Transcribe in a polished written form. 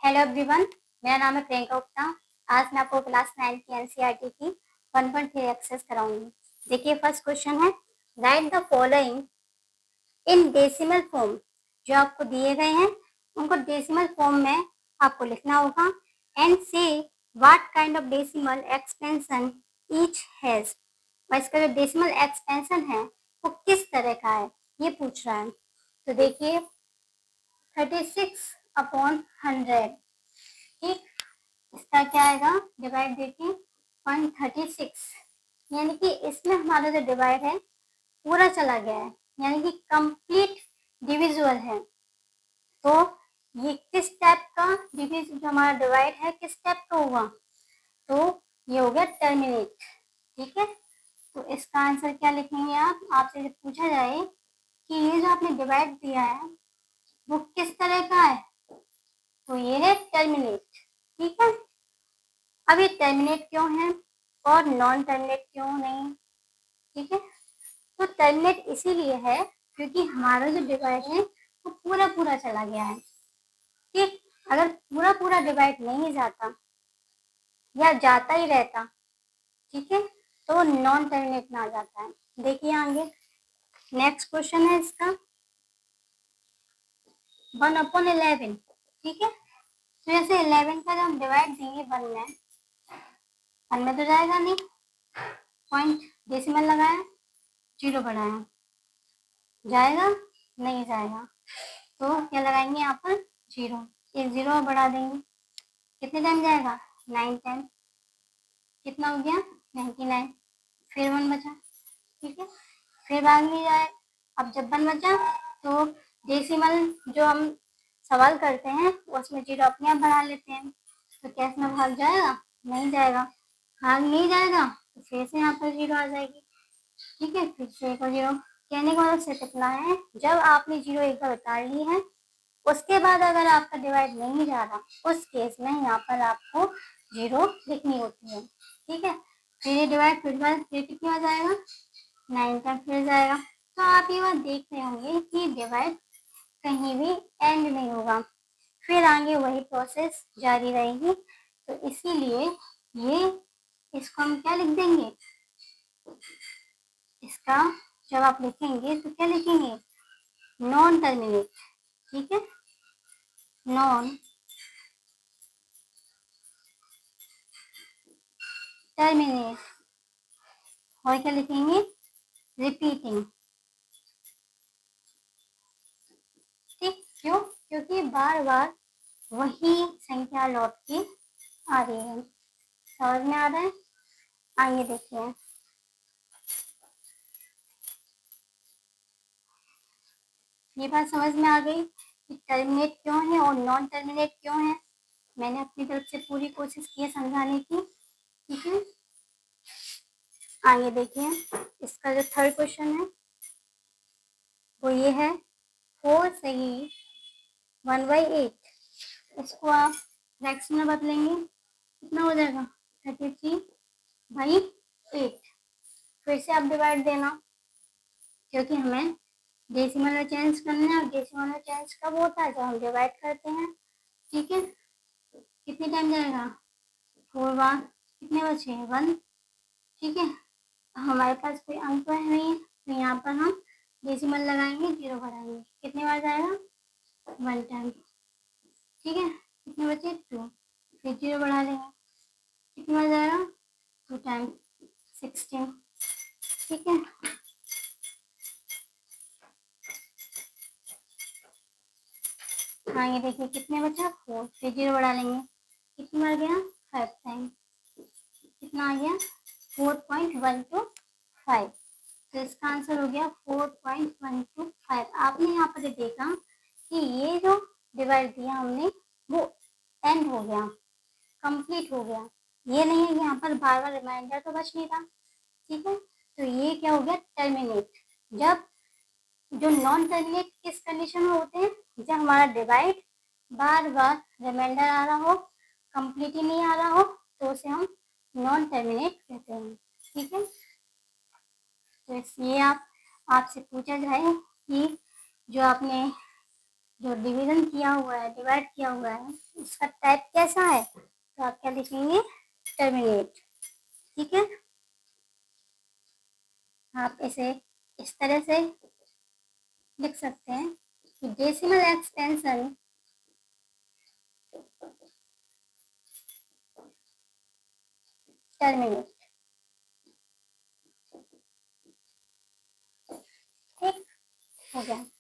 Hello everyone, मेरा नाम है प्रियंका गुप्ता। आज मैं आपको क्लास 9 की एनसीईआरटी की 1.3 एक्सरसाइज कराऊंगी। देखिए, फर्स्ट क्वेश्चन है, right the following in decimal form. जो आपको दिए गए हैं उनको डेसिमल फॉर्म में आपको लिखना होगा एंड से what kind of decimal expansion each has. और इसका जो डेसिमल एक्सपेंशन है वो किस तरह का है, ये पूछ रहा है। तो देखिए, 36/100, ठीक। इसका क्या आएगा, डिवाइड देखिए 136, यानी कि इसमें हमारा जो डिवाइड है पूरा चला गया है, यानी कि कंप्लीट डिविजुअल है। तो ये किस टाइप का डिविज जो हमारा डिवाइड है किस टाइप का हुआ, तो ये हो गया टर्मिनेट, ठीक है। तो इसका आंसर क्या लिखेंगे आप, आपसे जब पूछा जाए कि ये जो आपने डिवाइड दिया है वो किस तरह का है, तो ये है टर्मिनेट, ठीक है। अब ये टर्मिनेट क्यों है और नॉन टर्मिनेट क्यों नहीं, ठीक है। तो टर्मिनेट इसीलिए है क्योंकि हमारा जो डिवाइड है वो पूरा पूरा चला गया है, ठीक। अगर पूरा पूरा डिवाइड नहीं जाता या जाता ही रहता, ठीक है, तो वो नॉन टर्मिनेट में आ जाता है। देखिए आगे नेक्स्ट क्वेश्चन है इसका 1/11, ठीक है। तो जैसे 11 का जब हम डिवाइड देंगे 1 में तो जाएगा नहीं, पॉइंट डेसिमल लगाया, जीरो बढ़ाया, जाएगा नहीं जाएगा, तो क्या लगाएंगे यहाँ पर जीरो, एक जीरो बढ़ा देंगे, कितने टाइम जाएगा 9 टाइम, कितना हो गया 99, फिर 1 बचा, ठीक है। फिर भाग नहीं जाए, अब जब 1 बचा तो डेसिमल जो हम सवाल करते हैं उसमें जीरो अपने आप बढ़ा लेते हैं, तो क्या इसमें भाग जाएगा, नहीं जाएगा, भाग नहीं जाएगा तो फिर से यहाँ पर जीरो आ जाएगी, ठीक है। फिर से एक और जीरो, कहने का मतलब सिर्फ इतना है, जब आपने जीरो एक बार उतार ली है उसके बाद अगर आपका डिवाइड नहीं जा रहा उस केस में यहाँ पर आपको जीरो लिखनी होती है, ठीक है। फिर ये डिवाइड फिर कितनी बार जाएगा 9 तक फिर जाएगा। तो आप ये बात देख रहे होंगे कि डिवाइड कहीं भी एंड नहीं होगा, फिर आगे वही प्रोसेस जारी रहेगी। तो इसीलिए ये इसको हम क्या लिख देंगे, इसका जब आप लिखेंगे तो क्या लिखेंगे, नॉन टर्मिनेट, ठीक है, नॉन टर्मिनेट। और क्या लिखेंगे, रिपीटिंग, ठीक। क्यों, क्योंकि बार बार वही संख्या लौट के आ रही है। समझ में आ रहा है, आगे देखिए ये बात समझ में आ गई कि टर्मिनेट क्यों है और नॉन टर्मिनेट क्यों है। मैंने अपनी तरफ से पूरी कोशिश की है समझाने की, ठीक है। आगे देखिए इसका जो थर्ड क्वेश्चन है वो ये है, 4 सही 1/8, इसको आप फ्रैक्शन में बदलेंगे, कितना हो जाएगा 33/8। फिर से आप डिवाइड देना, क्योंकि हमें डेसिमल में चेंज करना है और डेसिमल में चेंज कब होता है जब हम डिवाइड करते हैं, ठीक है। कितने टाइम जाएगा 4 बार, कितने बचे 1, ठीक है। हमारे पास कोई अंक तो है नहीं, तो यहाँ पर हम डेसिमल लगाएंगे, जीरो बढ़ाएंगे, कितने बार जाएगा 1 टाइम, ठीक है। कितने बचे 2, फिर जीरो बढ़ा देंगे, कितने बार जाएगा 2 टाइम 16, ठीक है। हाँ ये देखिए कितने बचा 4, फिर जीरो बढ़ा लेंगे, कितनी बार गया 5 टाइम, कितना आ गया 4.125। तो इसका आंसर हो गया 4.125। आपने यहाँ पर देखा कि ये जो डिवाइड दिया हमने वो एंड हो गया, कंप्लीट हो गया, ये नहीं है कि यहाँ पर बार बार रिमाइंडर तो बच नहीं रहा, ठीक है। तो ये क्या हो गया टर्मिनेट। जब जो नॉन टर्मिनेट किस कंडीशन में होते हैं, जब हमारा डिवाइड बार बार रिमाइंडर आ रहा हो, कंप्लीट ही नहीं आ रहा हो, तो उसे हम नॉन टर्मिनेट कहते हैं, ठीक है। तो इसलिए आपसे पूछा जाए कि जो आपने जो डिवीजन किया हुआ है, डिवाइड किया हुआ है, उसका टाइप कैसा है, तो आप क्या लिखेंगे, टर्मिनेट। ठीक है, आप इसे इस तरह से लिख सकते हैं कि डेसिमल एक्सटेंशन टर्मिनेट। ठीक हो गया।